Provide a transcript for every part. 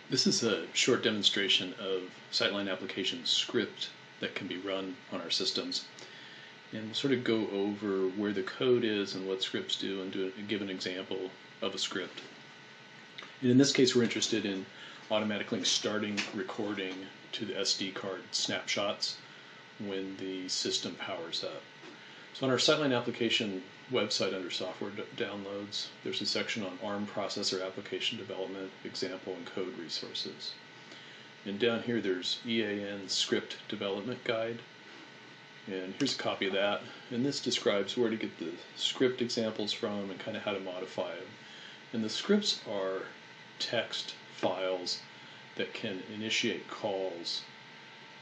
This is a short demonstration of Sightline application script that can be run on our systems. And we'll sort of go over where the code is and what scripts do and give an example of a script. And in this case, we're interested in automatically starting recording to the SD card snapshots when the system powers up. So on our Sightline application website under software downloads, there's a section on ARM processor application development, example, and code resources. And down here there's EAN script development guide. And here's a copy of that. And this describes where to get the script examples from and kind of how to modify them. And the scripts are text files that can initiate calls.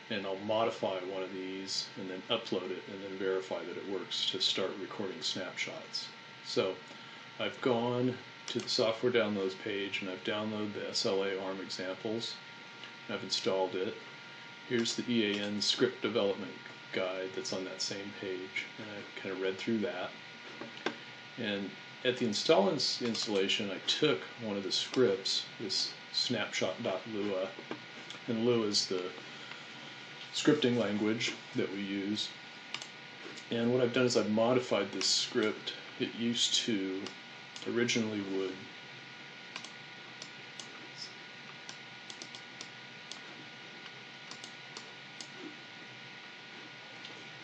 And I'll modify one of these and then upload it and then verify that it works to start recording snapshots. So I've gone to the software downloads page and I've downloaded the SLA ARM examples. I've installed it. Here's the EAN script development guide that's on that same page, and I kind of read through that. And at the installation, I took one of the scripts, this snapshot.lua, and Lua is the scripting language that we use. And what I've done is I've modified this script. It used to originally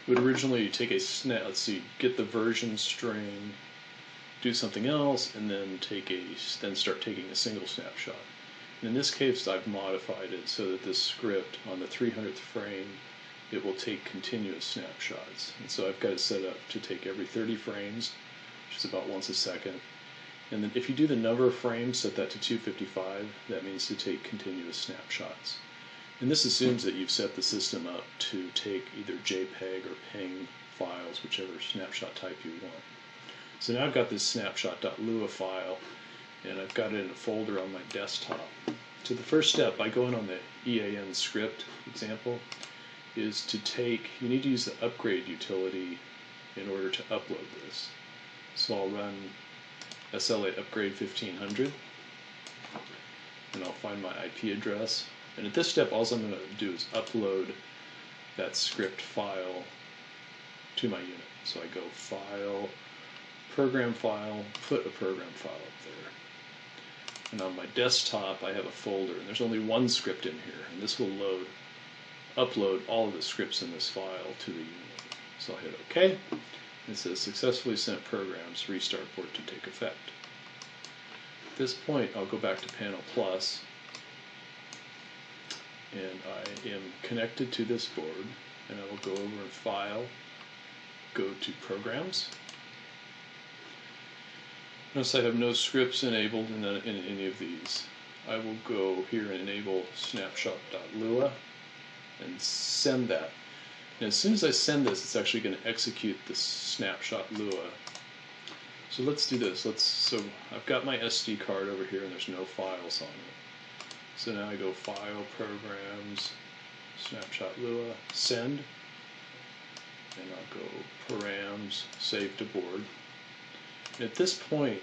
would originally take a get the version string, do something else, and then start taking a single snapshot. And in this case, I've modified it so that this script on the 300th frame, it will take continuous snapshots. And so I've got it set up to take every 30 frames, which is about once a second. And then if you do the number of frames, set that to 255, that means to take continuous snapshots. And this assumes that you've set the system up to take either JPEG or PNG files, whichever snapshot type you want. So now I've got this snapshot.lua file, and I've got it in a folder on my desktop. So the first step by going on the EAN script example is you need to use the upgrade utility in order to upload this. So I'll run SLA upgrade 1500, and I'll find my IP address. And at this step, all I'm going to do is upload that script file to my unit. So I go File, Program File, put a program file up there. And on my desktop, I have a folder, and there's only one script in here. And this will upload all of the scripts in this file to the unit. So I'll hit OK. It says successfully sent programs, restart board to take effect. At this point, I'll go back to Panel Plus. And I am connected to this board, and I will go over and File, go to Programs. Notice I have no scripts enabled in any of these. I will go here and enable snapshot.lua and send that. And as soon as I send this, it's actually going to execute the snapshot.lua. So let's do this. So I've got my SD card over here, and there's no files on it. So now I go File, Programs, Snapshot.lua, Send, and I'll go Params, Save to Board. And at this point,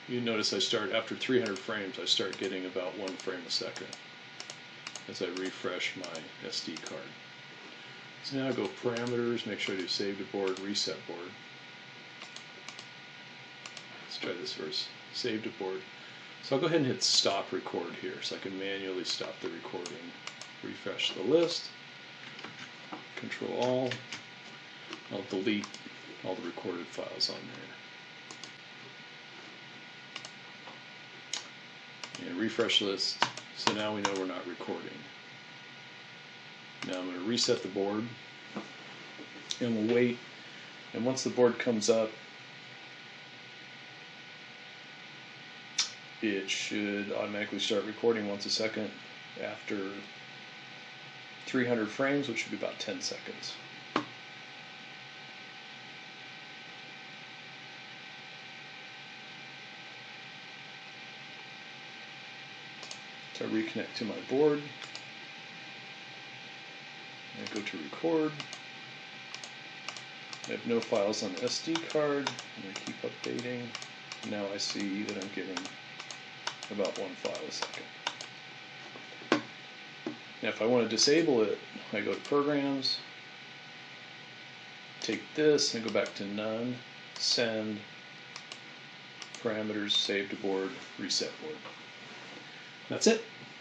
you notice after 300 frames, I start getting about 1 frame a second as I refresh my SD card. So now I go Parameters, make sure I do Save to Board, Reset Board. Let's try this first. Save to board. So I'll go ahead and hit stop record here so I can manually stop the recording. Refresh the list. Control All. I'll delete all the recorded files on there. And refresh list. So now we know we're not recording. Now I'm going to reset the board. And we'll wait. And once the board comes up, it should automatically start recording once a second after 300 frames, which should be about 10 seconds. So I reconnect to my board. I go to record. I have no files on the SD card. I'm going to keep updating. Now I see that I'm getting about 1 file a second. Now if I want to disable it, I go to Programs, take this and go back to None, Send, Parameters, Save to Board, Reset Board. That's it.